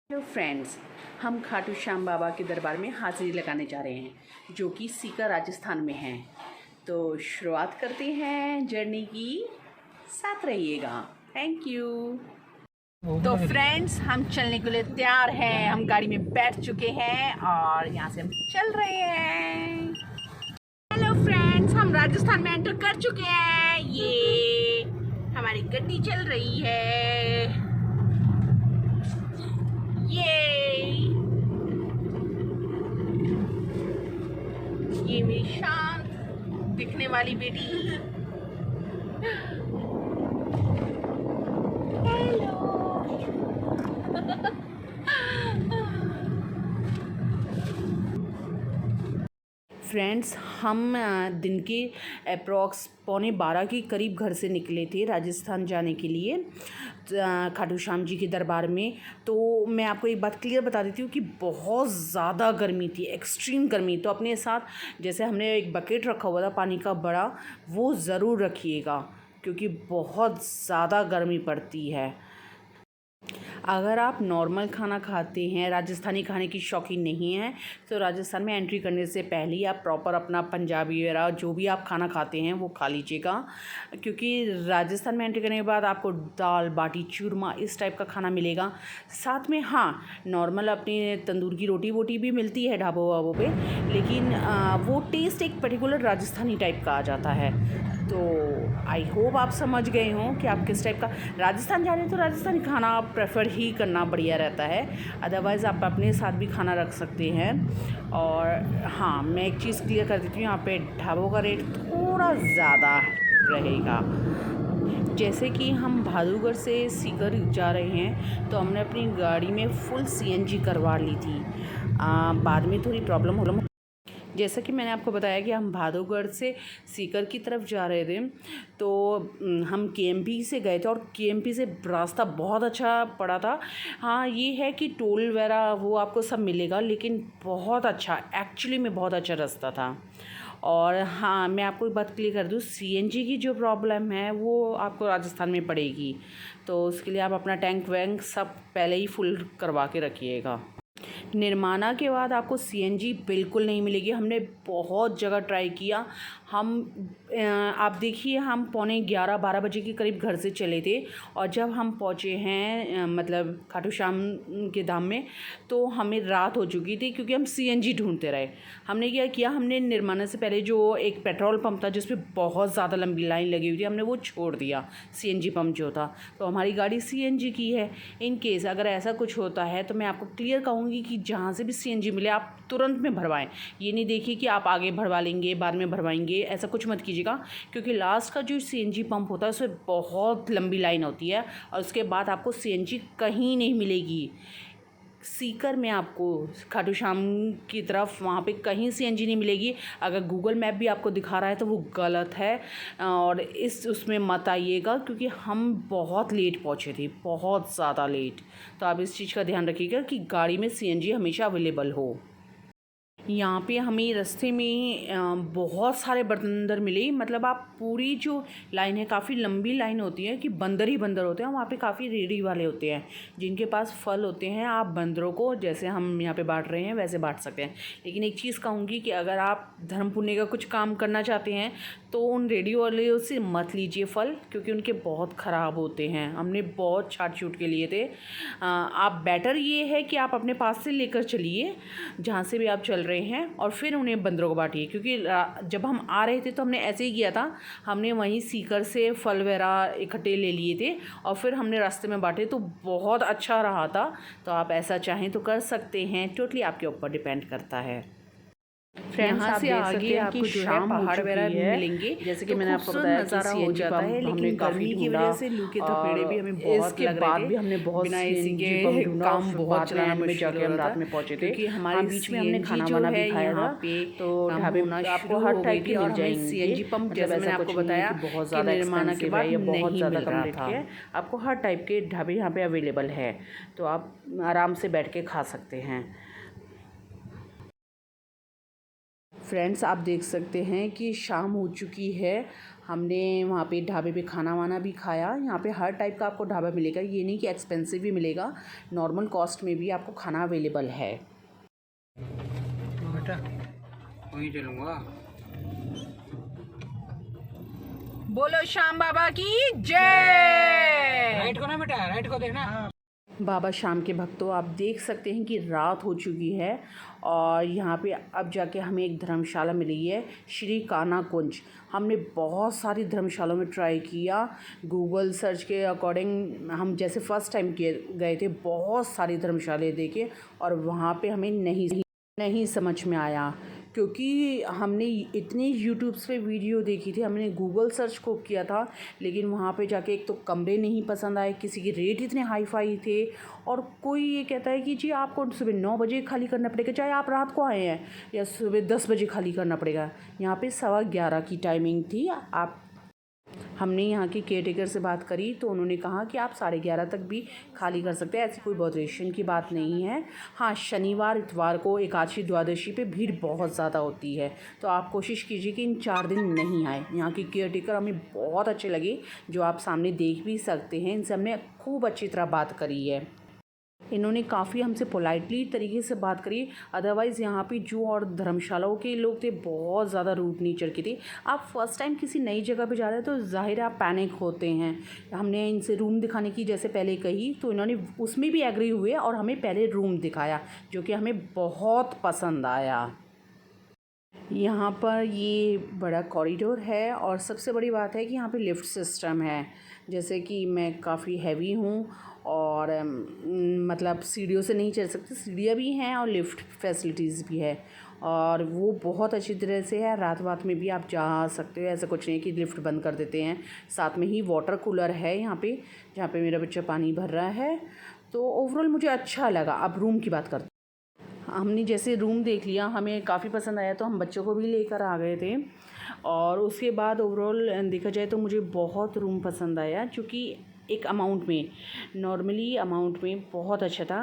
Hello friends, हम खाटू श्याम बाबा के दरबार में हाज़िरी लगाने जा रहे हैं जो कि सीकर राजस्थान में है। तो शुरुआत करते हैं जर्नी की, साथ रहिएगा। Thank you. तो फ्रेंड्स, हम चलने के लिए तैयार हैं। हम गाड़ी में बैठ चुके हैं और यहाँ से हम चल रहे हैं। हेलो फ्रेंड्स, हम राजस्थान में एंटर कर चुके हैं। ये हमारी गड्डी चल रही है। ये मेरी शांत दिखने वाली बेटी। हेलो। फ्रेंड्स, हम दिन के अप्रॉक्स 11:15 के करीब घर से निकले थे राजस्थान जाने के लिए खाटू श्याम जी के दरबार में। तो मैं आपको एक बात क्लियर बता देती हूँ कि बहुत ज़्यादा गर्मी थी, एक्सट्रीम गर्मी। तो अपने साथ जैसे हमने एक बकेट रखा हुआ था पानी का बड़ा, वो ज़रूर रखिएगा क्योंकि बहुत ज़्यादा गर्मी पड़ती है। अगर आप नॉर्मल खाना खाते हैं, राजस्थानी खाने की शौकीन नहीं हैं, तो राजस्थान में एंट्री करने से पहले ही आप प्रॉपर अपना पंजाबी वगैरह जो भी आप खाना खाते हैं वो खा लीजिएगा, क्योंकि राजस्थान में एंट्री करने के बाद आपको दाल बाटी चूरमा इस टाइप का खाना मिलेगा। साथ में हाँ, नॉर्मल अपनी तंदूर की रोटी वोटी भी मिलती है ढाबों वाबों पे, लेकिन वो टेस्ट एक पर्टिकुलर राजस्थानी टाइप का आ जाता है। तो आई होप आप समझ गए हों कि आप किस टाइप का राजस्थान जा रहे हैं। तो राजस्थानी खाना आप प्रेफर ही करना बढ़िया रहता है, अदरवाइज़ आप अपने साथ भी खाना रख सकते हैं। और हाँ, मैं एक चीज़ क्लियर कर देती हूँ, यहाँ पे ढाबों का रेट थोड़ा ज़्यादा रहेगा। जैसे कि हम भादुगढ़ से सीकर जा रहे हैं तो हमने अपनी गाड़ी में फुल CNG करवा ली थी। बाद में थोड़ी प्रॉब्लम हो, जैसा कि मैंने आपको बताया कि हम भादुगढ़ से सीकर की तरफ जा रहे थे। तो हम KMP से गए थे और KMP से रास्ता बहुत अच्छा पड़ा था। हाँ, ये है कि टोल वगैरह वो आपको सब मिलेगा, लेकिन बहुत अच्छा, एक्चुअली में बहुत अच्छा रास्ता था। और हाँ, मैं आपको एक बात क्लियर कर दूँ, CNG की जो प्रॉब्लम है वो आपको राजस्थान में पड़ेगी। तो उसके लिए आप अपना टैंक वैंक सब पहले ही फुल करवा के रखिएगा। निर्माणा के बाद आपको CNG बिल्कुल नहीं मिलेगी। हमने बहुत जगह ट्राई किया। आप देखिए, हम 11:45 बजे के करीब घर से चले थे और जब हम पहुँचे हैं मतलब खाटू श्याम के धाम में, तो हमें रात हो चुकी थी क्योंकि हम CNG ढूंढते रहे। हमने क्या किया, हमने निर्माणा से पहले जो एक पेट्रोल पंप था जिस पे बहुत ज़्यादा लंबी लाइन लगी हुई थी, हमने वो छोड़ दिया। CNG पंप जो था, तो हमारी गाड़ी CNG की है। इन केस अगर ऐसा कुछ होता है तो मैं आपको क्लियर कहूँगी कि जहाँ से भी CNG मिले आप तुरंत में भरवाएं। ये नहीं देखिए कि आप आगे भरवा लेंगे बाद में भरवाएंगे, ऐसा कुछ मत कीजिएगा, क्योंकि लास्ट का जो CNG पंप होता है उसमें बहुत लंबी लाइन होती है और उसके बाद आपको CNG कहीं नहीं मिलेगी। सीकर में आपको खाटू श्याम की तरफ वहाँ पे कहीं CNG नहीं मिलेगी। अगर गूगल मैप भी आपको दिखा रहा है तो वो गलत है और उसमें मत आइएगा, क्योंकि हम बहुत लेट पहुँचे थे, बहुत ज़्यादा लेट। तो आप इस चीज़ का ध्यान रखिएगा कि गाड़ी में CNG हमेशा अवेलेबल हो। यहाँ पे हमें रास्ते में बहुत सारे बंदर मिले। मतलब आप पूरी जो लाइन है, काफ़ी लंबी लाइन होती है कि बंदर ही बंदर होते हैं। वहाँ पे काफ़ी रेडी वाले होते हैं जिनके पास फल होते हैं। आप बंदरों को जैसे हम यहाँ पे बांट रहे हैं वैसे बांट सकते हैं। लेकिन एक चीज़ कहूँगी कि अगर आप धर्म पुण्य का कुछ काम करना चाहते हैं तो उन रेडी वाले से मत लीजिए फल, क्योंकि उनके बहुत ख़राब होते हैं। हमने बहुत छाट छूट के लिए थे। आप बेटर ये है कि आप अपने पास से लेकर चलिए जहाँ से भी आप चल रहे हैं और फिर उन्हें बंदरों को बांटिए, क्योंकि जब हम आ रहे थे तो हमने ऐसे ही किया था। हमने वहीं सीकर से फल वगैरह इकट्ठे ले लिए थे और फिर हमने रास्ते में बांटे, तो बहुत अच्छा रहा था। तो आप ऐसा चाहें तो कर सकते हैं, टोटली आपके ऊपर डिपेंड करता है। फ्रेंड्स, यहाँ से आगे आपको जो है पहाड़ वगैरह मिलेंगे, जैसे कि मैंने आपको बताया नज़ारा हो जाता है। लेकिन गर्मी की वजह से लू के थपेड़े भी हमें बहुत लग रहे थे। भी हमने बहुत बिना AC के काम बहुत चलाना में जाके हम रात में पहुंचे थे, क्योंकि हमारे बीच में हमने खाना वाना भी खाया था पे। तो ढाबे आपको हर टाइप के मिल जाएंगे। CNG पंप जैसे मैंने आपको बताया बहुत ज़्यादा निर्माण के बाद बहुत ज़्यादा कम रेट के, आपको हर टाइप के ढाबे यहाँ पे अवेलेबल है। तो आप आराम से बैठ के खा सकते हैं। फ्रेंड्स, आप देख सकते हैं कि शाम हो चुकी है। हमने वहाँ पे ढाबे पे खाना वाना भी खाया। यहाँ पे हर टाइप का आपको ढाबा मिलेगा, ये नहीं कि एक्सपेंसिव भी मिलेगा, नॉर्मल कॉस्ट में भी आपको खाना अवेलेबल है। बेटा वहीं चलूँगा। बोलो श्याम बाबा की जय। राइट को ना बेटा, राइट को देखना। बाबा श्याम के भक्तों, आप देख सकते हैं कि रात हो चुकी है और यहाँ पे अब जाके हमें एक धर्मशाला मिली है, श्री कान्हा कुंज। हमने बहुत सारी धर्मशालाओं में ट्राई किया, गूगल सर्च के अकॉर्डिंग हम जैसे फ़र्स्ट टाइम गए थे, बहुत सारी धर्मशालाएं देखे और वहाँ पे हमें नहीं समझ में आया, क्योंकि हमने इतनी यूट्यूब्स पे वीडियो देखी थी, हमने गूगल सर्च को किया था, लेकिन वहाँ पे जाके एक तो कमरे नहीं पसंद आए, किसी के रेट इतने हाई फाई थे, और कोई ये कहता है कि जी आपको सुबह 9 बजे खाली करना पड़ेगा, चाहे आप रात को आए हैं, या सुबह 10 बजे खाली करना पड़ेगा। यहाँ पे 11:15 की टाइमिंग थी। हमने यहाँ की केयरटेकर से बात करी तो उन्होंने कहा कि आप 11:30 तक भी खाली कर सकते हैं, ऐसी कोई बॉदरेशन की बात नहीं है। हाँ, शनिवार इतवार को एकादशी द्वादशी पे भीड़ बहुत ज़्यादा होती है, तो आप कोशिश कीजिए कि इन 4 दिन नहीं आए। यहाँ की केयरटेकर हमें बहुत अच्छे लगे, जो आप सामने देख भी सकते हैं। इनसे हमने खूब अच्छी तरह बात करी है, इन्होंने काफ़ी हमसे पोलाइटली तरीके से बात करी। अदरवाइज़ यहाँ पे जो और धर्मशालाओं के लोग थे बहुत ज़्यादा रूड नेचर के थे। आप फर्स्ट टाइम किसी नई जगह पे जा रहे हैं तो ज़ाहिर है आप पैनिक होते हैं। हमने इनसे रूम दिखाने की जैसे पहले कही तो इन्होंने उसमें भी एग्री हुए और हमें पहले रूम दिखाया, जो कि हमें बहुत पसंद आया। यहाँ पर ये बड़ा कॉरिडोर है और सबसे बड़ी बात है कि यहाँ पे लिफ्ट सिस्टम है। जैसे कि मैं काफ़ी हैवी हूँ और मतलब सीढ़ियों से नहीं चढ़ सकती, सीढ़ियाँ भी हैं और लिफ्ट फैसिलिटीज़ भी है, और वो बहुत अच्छी तरह से है। रात में भी आप जा सकते हो, ऐसा कुछ नहीं कि लिफ्ट बंद कर देते हैं। साथ में ही वाटर कूलर है यहाँ पे, जहाँ पे मेरा बच्चा पानी भर रहा है। तो ओवरऑल मुझे अच्छा लगा। अब रूम की बात करते हैं। हमने जैसे रूम देख लिया, हमें काफ़ी पसंद आया तो हम बच्चों को भी लेकर आ गए थे, और उसके बाद ओवरऑल देखा जाए तो मुझे बहुत रूम पसंद आया, क्योंकि एक अमाउंट में, नॉर्मली अमाउंट में बहुत अच्छा था।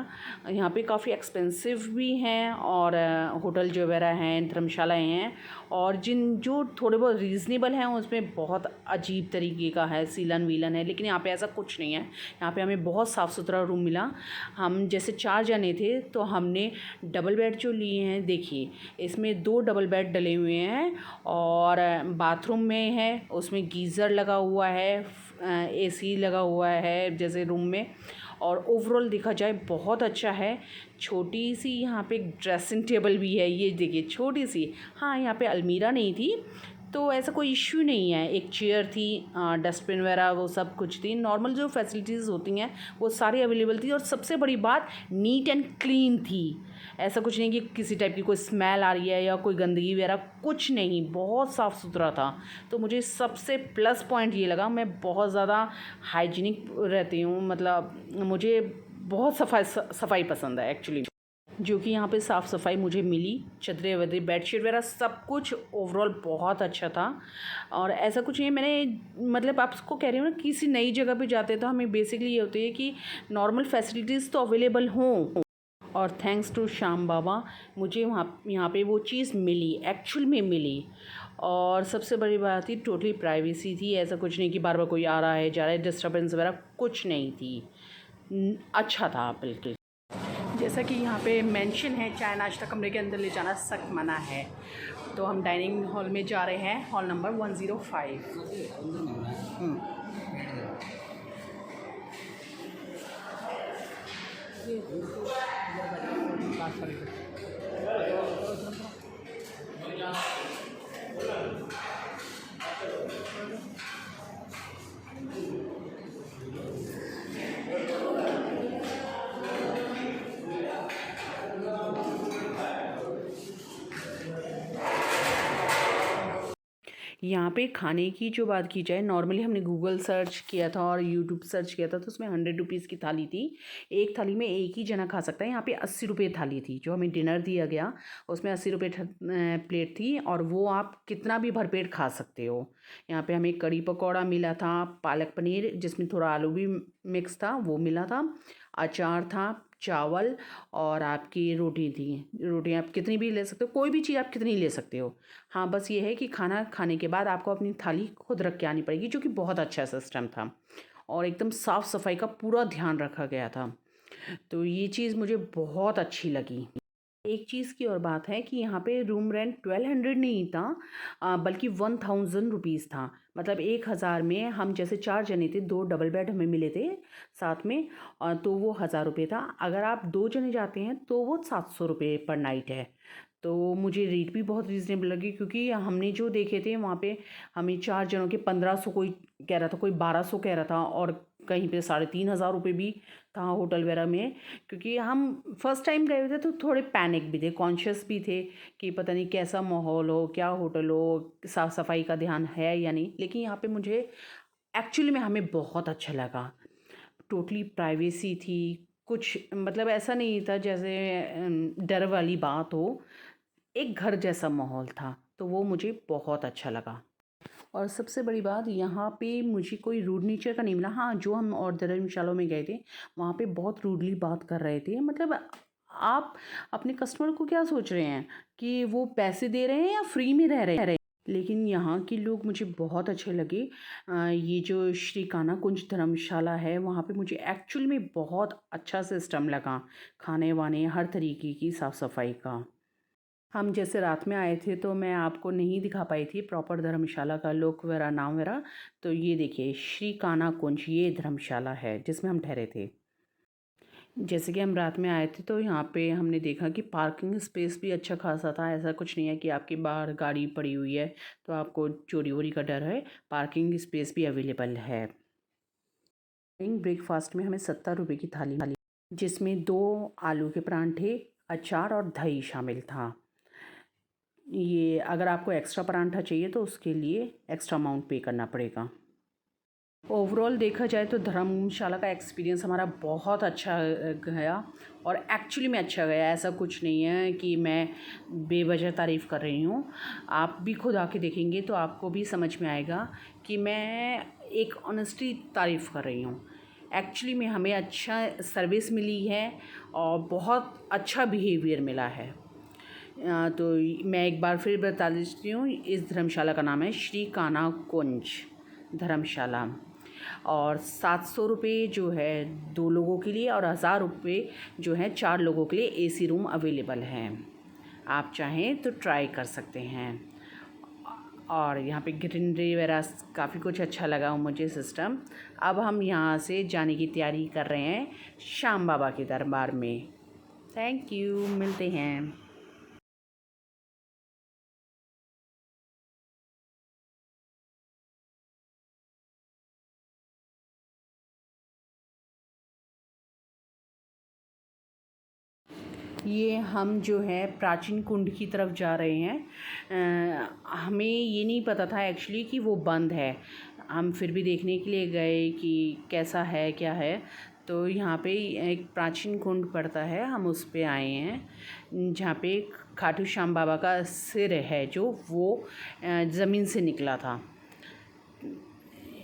यहाँ पे काफ़ी एक्सपेंसिव भी हैं और होटल जो वगैरह हैं, धर्मशालाएँ हैं, और जो थोड़े बहुत रीज़नेबल हैं उसमें बहुत अजीब तरीके का है, सीलन वीलन है, लेकिन यहाँ पे ऐसा कुछ नहीं है। यहाँ पे हमें बहुत साफ़ सुथरा रूम मिला। हम जैसे 4 जने थे तो हमने डबल बेड जो लिए हैं, देखिए इसमें 2 डबल बेड डले हुए हैं, और बाथरूम में है उसमें गीज़र लगा हुआ है, एसी लगा हुआ है जैसे रूम में, और ओवरऑल देखा जाए बहुत अच्छा है। छोटी सी यहाँ पे ड्रेसिंग टेबल भी है, ये देखिए छोटी सी। हाँ, यहाँ पे अलमीरा नहीं थी तो ऐसा कोई इश्यू नहीं है। एक चेयर थी, डस्टबिन वगैरह वो सब कुछ थी, नॉर्मल जो फैसिलिटीज़ होती हैं वो सारी अवेलेबल थी, और सबसे बड़ी बात नीट एंड क्लीन थी। ऐसा कुछ नहीं कि किसी टाइप की कोई स्मेल आ रही है या कोई गंदगी वगैरह, कुछ नहीं, बहुत साफ़ सुथरा था। तो मुझे सबसे प्लस पॉइंट ये लगा। मैं बहुत ज़्यादा हाइजीनिक रहती हूँ, मतलब मुझे बहुत सफाई पसंद है एक्चुअली, जो कि यहाँ पे साफ़ सफाई मुझे मिली। चदरें वदरें बेडशीट वगैरह सब कुछ ओवरऑल बहुत अच्छा था। और ऐसा कुछ नहीं है, मैंने मतलब आपको कह रही हूँ ना, किसी नई जगह पे जाते हैं तो हमें बेसिकली ये होती है कि नॉर्मल फैसिलिटीज़ तो अवेलेबल हों, और थैंक्स टू श्याम बाबा मुझे यहाँ पे वो चीज़ मिली, एक्चुअल में मिली। और सबसे बड़ी बात थी टोटली प्राइवेसी थी। ऐसा कुछ नहीं कि बार बार कोई आ रहा है जा रहा है, डिस्टर्बेंस वगैरह कुछ नहीं थी। अच्छा था बिल्कुल। जैसा कि यहाँ पे मेंशन है, चाय नाश्ता कमरे के अंदर ले जाना सख्त मना है। तो हम डाइनिंग हॉल में जा रहे हैं, हॉल नंबर 105। यहाँ पे खाने की जो बात की जाए, नॉर्मली हमने गूगल सर्च किया था और यूट्यूब सर्च किया था, तो उसमें 100 रुपीज़ की थाली थी। एक थाली में एक ही जना खा सकता है। यहाँ पे 80 रुपये थाली थी, जो हमें डिनर दिया गया उसमें 80 रुपये प्लेट थी, और वो आप कितना भी भरपेट खा सकते हो। यहाँ पे हमें कड़ी पकौड़ा मिला था, पालक पनीर जिसमें थोड़ा आलू भी मिक्स था वो मिला था, अचार था, चावल और आपकी रोटी थी। रोटी आप कितनी भी ले सकते हो, कोई भी चीज़ आप कितनी ले सकते हो। हाँ, बस ये है कि खाना खाने के बाद आपको अपनी थाली खुद रख के आनी पड़ेगी, जो कि बहुत अच्छा सिस्टम था और एकदम साफ़-सफ़ाई का पूरा ध्यान रखा गया था। तो ये चीज़ मुझे बहुत अच्छी लगी। एक चीज़ की और बात है कि यहाँ पे रूम रेंट 1200 नहीं था, बल्कि 1000 रुपीज़ था। मतलब 1000 में हम जैसे 4 जने थे, 2 डबल बेड हमें मिले थे साथ में, तो वो 1000 रुपये था। अगर आप 2 जने जाते हैं तो वो 700 रुपये पर नाइट है। तो मुझे रेट भी बहुत रीज़नेबल लगी, क्योंकि हमने जो देखे थे वहाँ पे हमें 4 जनों के 1500 कोई कह रहा था, कोई 1200 कह रहा था और कहीं पे 3500 रुपये भी था होटल वगैरह में। क्योंकि हम फर्स्ट टाइम गए हुए थे तो थोड़े पैनिक भी थे, कॉन्शियस भी थे कि पता नहीं कैसा माहौल हो, क्या होटल हो, साफ़ सफाई का ध्यान है या नहीं। लेकिन यहाँ पे मुझे एक्चुअली में हमें बहुत अच्छा लगा। टोटली प्राइवेसी थी, कुछ मतलब ऐसा नहीं था जैसे डर वाली बात हो। एक घर जैसा माहौल था, तो वो मुझे बहुत अच्छा लगा। और सबसे बड़ी बात, यहाँ पे मुझे कोई रूड नेचर का नहीं मिला। हाँ, जो हम और धर्मशालाओं में गए थे, वहाँ पे बहुत रूडली बात कर रहे थे। मतलब आप अपने कस्टमर को क्या सोच रहे हैं कि वो पैसे दे रहे हैं या फ्री में रह रहे हैं। लेकिन यहाँ के लोग मुझे बहुत अच्छे लगे। ये जो श्री कान्हा कुंज धर्मशाला है, वहाँ पे मुझे एक्चुअल में बहुत अच्छा सिस्टम लगा, खाने वाने हर तरीके की साफ़ सफाई का। हम जैसे रात में आए थे तो मैं आपको नहीं दिखा पाई थी प्रॉपर धर्मशाला का लुक वगैरह, नाम वगैरह। तो ये देखिए, श्री कान्हा कुंज ये धर्मशाला है जिसमें हम ठहरे थे। जैसे कि हम रात में आए थे तो यहाँ पे हमने देखा कि पार्किंग स्पेस भी अच्छा खासा था। ऐसा कुछ नहीं है कि आपकी बाहर गाड़ी पड़ी हुई है तो आपको चोरी वोरी का डर है, पार्किंग स्पेस भी अवेलेबल है। ब्रेकफास्ट में हमें 70 रुपये की थाली मिली, जिसमें 2 आलू के परांठे, अचार और दही शामिल था। ये अगर आपको एक्स्ट्रा परांठा चाहिए तो उसके लिए एक्स्ट्रा अमाउंट पे करना पड़ेगा। ओवरऑल देखा जाए तो धर्मशाला का एक्सपीरियंस हमारा बहुत अच्छा गया और एक्चुअली में अच्छा गया। ऐसा कुछ नहीं है कि मैं बेवजह तारीफ़ कर रही हूँ। आप भी खुद आके देखेंगे तो आपको भी समझ में आएगा कि मैं एक ऑनेस्टली तारीफ़ कर रही हूँ। एक्चुअली में हमें अच्छा सर्विस मिली है और बहुत अच्छा बिहेवियर मिला है। तो मैं एक बार फिर बता देती हूँ, इस धर्मशाला का नाम है श्री कान्हा कुंज धर्मशाला। और 700 रुपये जो है 2 लोगों के लिए और 1000 रुपये जो है 4 लोगों के लिए एसी रूम अवेलेबल हैं। आप चाहें तो ट्राई कर सकते हैं। और यहाँ पे ग्रीनरी वगैरह काफ़ी कुछ अच्छा लगा मुझे सिस्टम। अब हम यहाँ से जाने की तैयारी कर रहे हैं श्याम बाबा के दरबार में। थैंक यू, मिलते हैं। ये हम जो है प्राचीन कुंड की तरफ जा रहे हैं। हमें ये नहीं पता था एक्चुअली कि वो बंद है। हम फिर भी देखने के लिए गए कि कैसा है क्या है। तो यहाँ पे एक प्राचीन कुंड पड़ता है, हम उस पे आए हैं जहाँ पे खाटू श्याम बाबा का सिर है जो वो ज़मीन से निकला था।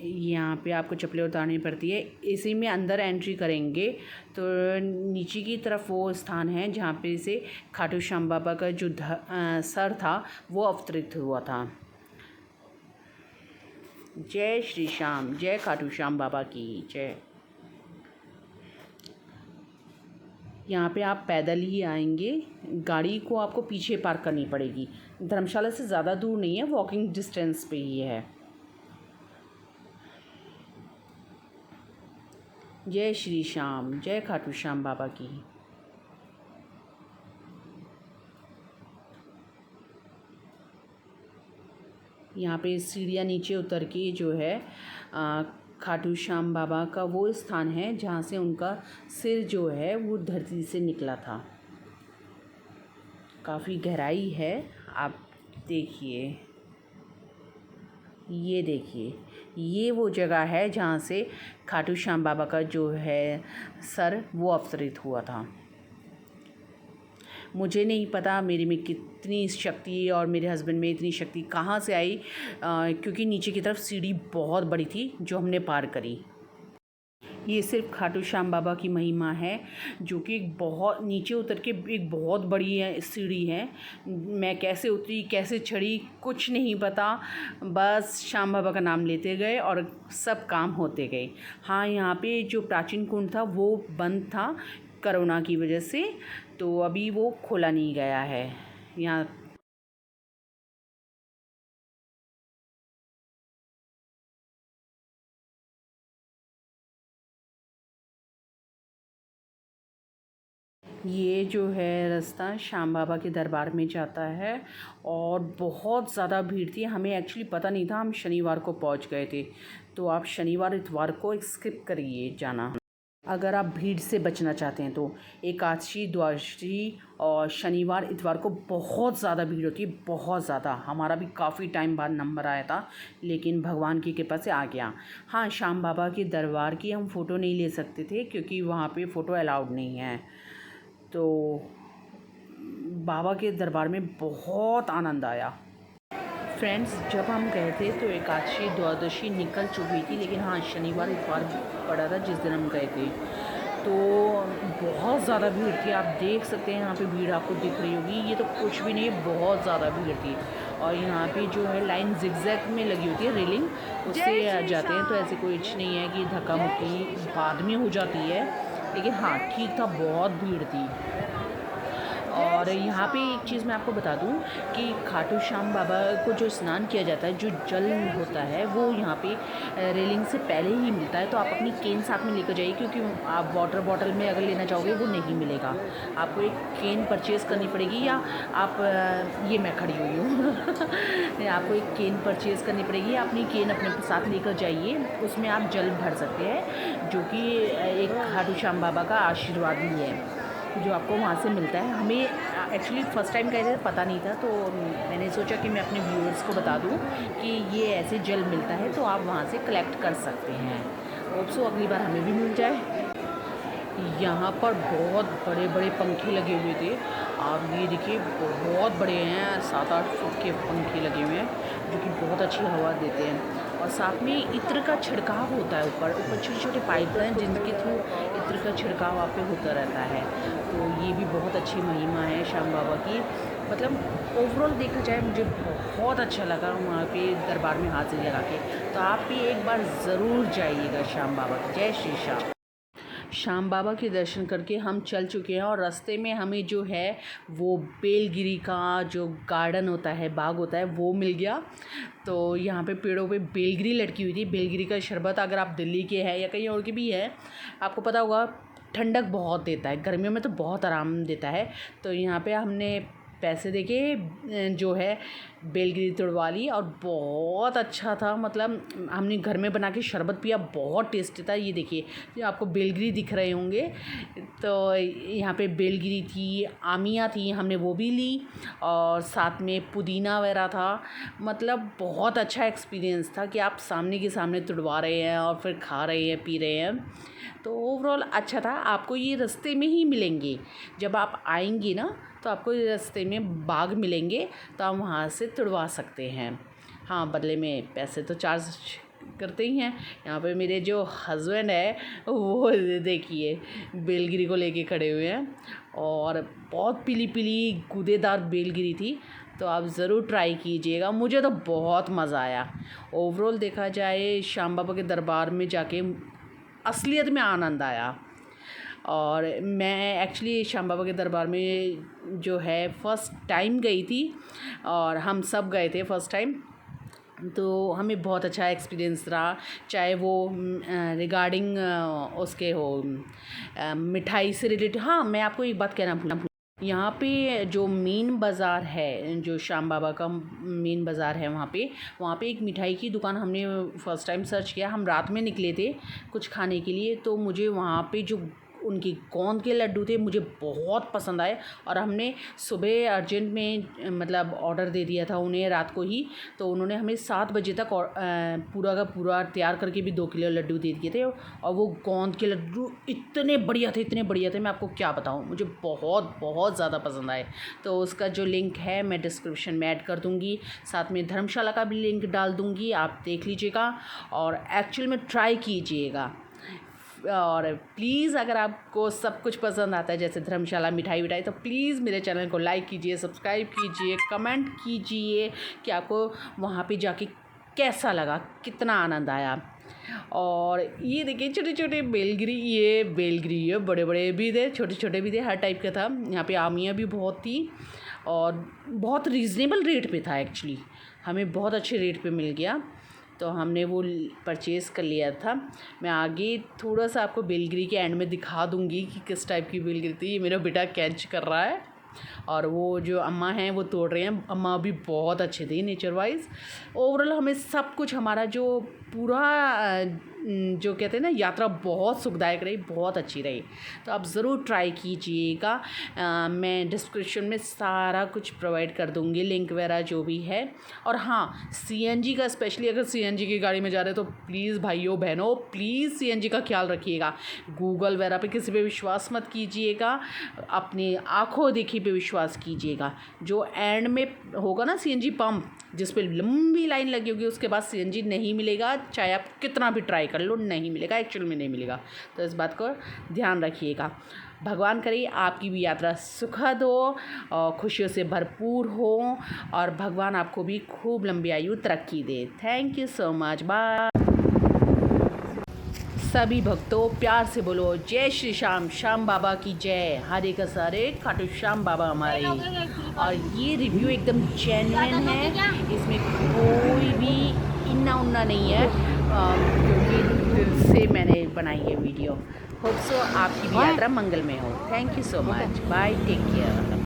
यहाँ पे आपको चप्पलें उतारनी पड़ती है। इसी में अंदर एंट्री करेंगे तो नीचे की तरफ वो स्थान है जहाँ पे से खाटू श्याम बाबा का जो सर था वो अवतरित हुआ था। जय श्री श्याम, जय खाटू श्याम बाबा की जय। यहाँ पे आप पैदल ही आएंगे, गाड़ी को आपको पीछे पार्क करनी पड़ेगी। धर्मशाला से ज़्यादा दूर नहीं है, वॉकिंग डिस्टेंस पे ही है। जय श्री श्याम, जय खाटू श्याम बाबा की। यहाँ पे सीढ़ियाँ नीचे उतर के जो है खाटू श्याम बाबा का वो स्थान है जहाँ से उनका सिर जो है वो धरती से निकला था। काफ़ी गहराई है, आप देखिए, ये देखिए, ये वो जगह है जहाँ से खाटू श्याम बाबा का जो है सर वो अवतरित हुआ था। मुझे नहीं पता मेरे में कितनी शक्ति और मेरे हस्बैंड में इतनी शक्ति कहाँ से आई, क्योंकि नीचे की तरफ सीढ़ी बहुत बड़ी थी जो हमने पार करी। ये सिर्फ खाटू श्याम बाबा की महिमा है, जो कि एक बहुत नीचे उतर के एक बहुत बड़ी है सीढ़ी है। मैं कैसे उतरी कैसे चढ़ी कुछ नहीं पता, बस श्याम बाबा का नाम लेते गए और सब काम होते गए। हाँ, यहाँ पे जो प्राचीन कुंड था वो बंद था कोरोना की वजह से, तो अभी वो खोला नहीं गया है यहाँ। ये जो है रास्ता श्याम बाबा के दरबार में जाता है और बहुत ज़्यादा भीड़ थी। हमें एक्चुअली पता नहीं था, हम शनिवार को पहुंच गए थे। तो आप शनिवार इतवार को स्किप करिए जाना अगर आप भीड़ से बचना चाहते हैं। तो एकादशी द्वादशी और शनिवार इतवार को बहुत ज़्यादा भीड़ होती है, बहुत ज़्यादा। हमारा भी काफ़ी टाइम बाद नंबर आया था, लेकिन भगवान की कृपा से आ गया। हाँ, श्याम बाबा के दरबार की हम फ़ोटो नहीं ले सकते थे क्योंकि वहाँ पे फ़ोटो अलाउड नहीं है। तो बाबा के दरबार में बहुत आनंद आया। फ्रेंड्स, जब हम गए थे तो एकादशी द्वादशी निकल चुकी थी, लेकिन हाँ शनिवार इतवार पड़ा था जिस दिन हम गए थे। तो बहुत ज़्यादा भीड़ थी, आप देख सकते हैं यहाँ पे भीड़ आपको दिख रही होगी। ये तो कुछ भी नहीं, बहुत ज़्यादा भीड़ थी। और यहाँ पे जो है लाइन जिगजैग में लगी होती है, रेलिंग, उससे जाते हैं। तो ऐसे कुछ नहीं है कि धक्का मुक्की बाद में हो जाती है, लेकिन हाँ ठीक था, बहुत भीड़ थी। और यहाँ पे एक चीज़ मैं आपको बता दूँ कि खाटू श्याम बाबा को जो स्नान किया जाता है, जो जल होता है, वो यहाँ पे रेलिंग से पहले ही मिलता है। तो आप अपनी केन साथ में लेकर जाइए, क्योंकि आप वाटर बॉटल में अगर लेना चाहोगे वो नहीं मिलेगा। आपको एक केन परचेज़ करनी पड़ेगी, या आप ये मैं खड़ी हुई हूँ आपको एक केन परचेज़ करनी पड़ेगी, अपनी केन अपने साथ लेकर जाइए, उसमें आप जल भर सकते हैं, जो कि एक खाटू श्याम बाबा का आशीर्वाद भी है जो आपको वहाँ से मिलता है। हमें एक्चुअली फ़र्स्ट टाइम गए थे, पता नहीं था, तो मैंने सोचा कि मैं अपने व्यूअर्स को बता दूँ कि ये ऐसे जल मिलता है, तो आप वहाँ से कलेक्ट कर सकते हैं। होप सो अगली बार हमें भी मिल जाए। यहाँ पर बहुत बड़े बड़े पंखे लगे हुए थे, आप ये देखिए बहुत बड़े हैं, 7-8 फुट के पंखे लगे हुए हैं, जो कि बहुत अच्छी हवा देते हैं। और साथ में इत्र का छिड़काव होता है, ऊपर छोटे छोटे पाइप हैं जिनके थ्रू इत्र का छिड़काव आप पे होता रहता है। तो ये भी बहुत अच्छी महिमा है श्याम बाबा की। मतलब ओवरऑल देखा जाए मुझे बहुत अच्छा लगा वहाँ पे दरबार में हाजिरी लगा के। तो आप भी एक बार ज़रूर जाइएगा श्याम बाबा की। जय श्री श्याम। श्याम बाबा के दर्शन करके हम चल चुके हैं, और रास्ते में हमें जो है वो बेलगिरी का जो गार्डन होता है, बाग होता है, वो मिल गया। तो यहाँ पे पेड़ों पे बेलगिरी लटकी हुई थी। बेलगिरी का शरबत अगर आप दिल्ली के हैं या कहीं और के भी है, आपको पता होगा, ठंडक बहुत देता है, गर्मियों में तो बहुत आराम देता है। तो यहाँ पे हमने पैसे देके जो है बेलगिरी तुड़वा ली, और बहुत अच्छा था। मतलब हमने घर में बना के शरबत पिया, बहुत टेस्टी था। ये देखिए, जो आपको बेलगिरी दिख रहे होंगे, तो यहाँ पे बेलगिरी थी, आमिया थी, हमने वो भी ली, और साथ में पुदीना वगैरह था। मतलब बहुत अच्छा एक्सपीरियंस था कि आप सामने के सामने तुड़वा रहे हैं और फिर खा रहे हैं, पी रहे हैं। तो ओवरऑल अच्छा था। आपको ये रास्ते में ही मिलेंगे, जब आप आएंगे ना, तो आपको रास्ते में बाग मिलेंगे, तो आप वहाँ से तुड़वा सकते हैं। हाँ, बदले में पैसे तो चार्ज करते ही हैं। यहाँ पे मेरे जो हस्बैंड है वो देखिए बेलगिरी को लेके खड़े हुए हैं, और बहुत पीली पीली गूदेदार बेलगिरी थी। तो आप ज़रूर ट्राई कीजिएगा, मुझे तो बहुत मज़ा आया। ओवरऑल देखा जाए श्याम बाबा के दरबार में जाके असलियत में आनंद आया। और मैं एक्चुअली श्याम बाबा के दरबार में जो है फ़र्स्ट टाइम गई थी, और हम सब गए थे फ़र्स्ट टाइम। तो हमें बहुत अच्छा एक्सपीरियंस रहा, चाहे वो रिगार्डिंग उसके हो मिठाई से रिलेटेड। हाँ, मैं आपको एक बात कहना भूला, यहाँ पे जो मेन बाज़ार है, जो श्याम बाबा का मेन बाज़ार है, वहाँ पे एक मिठाई की दुकान हमने फ़र्स्ट टाइम सर्च किया। हम रात में निकले थे कुछ खाने के लिए, तो मुझे वहाँ पे जो उनकी गोंद के लड्डू थे मुझे बहुत पसंद आए, और हमने सुबह अर्जेंट में मतलब ऑर्डर दे दिया था उन्हें रात को ही। तो उन्होंने हमें 7 बजे तक पूरा का पूरा तैयार करके भी 2 किलो लड्डू दे दिए थे। और वो गोंद के लड्डू इतने बढ़िया थे, इतने बढ़िया थे, मैं आपको क्या बताऊँ, मुझे बहुत बहुत ज़्यादा पसंद आए। तो उसका जो लिंक है मैं डिस्क्रिप्शन में ऐड कर दूँगी, साथ में धर्मशाला का भी लिंक डाल दूँगी, आप देख लीजिएगा और एक्चुअल में ट्राई कीजिएगा। और प्लीज़ अगर आपको सब कुछ पसंद आता है जैसे धर्मशाला मिठाई विठाई तो प्लीज़ मेरे चैनल को लाइक कीजिए, सब्सक्राइब कीजिए, कमेंट कीजिए कि आपको वहाँ पे जाके कैसा लगा, कितना आनंद आया। और ये देखिए छोटे छोटे बेलगिरी, ये बेलगिरी है, बड़े बड़े भी थे, छोटे छोटे भी थे, हर टाइप का था। यहाँ पे आमियाँ भी बहुत थी और बहुत रीज़नेबल रेट पे था एक्चुअली, हमें बहुत अच्छे रेट पे मिल गया तो हमने वो परचेज़ कर लिया था। मैं आगे थोड़ा सा आपको बेलगिरी के एंड में दिखा दूँगी कि किस टाइप की बेलगिरी थी। ये मेरा बेटा कैच कर रहा है और वो जो अम्मा हैं वो तोड़ रहे हैं। अम्मा भी बहुत अच्छे थे नेचर वाइज। ओवरऑल हमें सब कुछ, हमारा जो पूरा जो कहते हैं ना यात्रा बहुत सुखदायक रही, बहुत अच्छी रही। तो आप ज़रूर ट्राई कीजिएगा। मैं डिस्क्रिप्शन में सारा कुछ प्रोवाइड कर दूँगी, लिंक वगैरह जो भी है। और हाँ, सीएनजी का स्पेशली अगर सीएनजी की गाड़ी में जा रहे हैं तो प्लीज़ भाइयों बहनों प्लीज़ सीएनजी का ख्याल रखिएगा। गूगल वगैरह पे किसी पे विश्वास मत कीजिएगा, अपनी आँखों देखी पे विश्वास कीजिएगा। जो एंड में होगा ना सीएनजी पंप जिस पे लंबी लाइन लगी होगी, उसके बाद सीएनजी नहीं मिलेगा, चाहे आप कितना भी ट्राई कर लो नहीं मिलेगा, एक्चुअल में नहीं मिलेगा। तो इस बात को ध्यान रखिएगा। भगवान करे आपकी भी यात्रा सुखद हो और खुशियों से भरपूर हो और भगवान आपको भी खूब लंबी आयु तरक्की दे। Thank you so much, bye. सभी भक्तों प्यार से बोलो जय श्री श्याम, श्याम बाबा की जय, हरे का सारे खाटू श्याम बाबा हमारे। और ये रिव्यू एकदम जेन्युइन है, इसमें कोई भी इन्ना उन्ना नहीं है, क्योंकि दिल से मैंने बनाई है वीडियो। होप सो आपकी भी यात्रा मंगलमय हो। Thank you so much, bye, take care.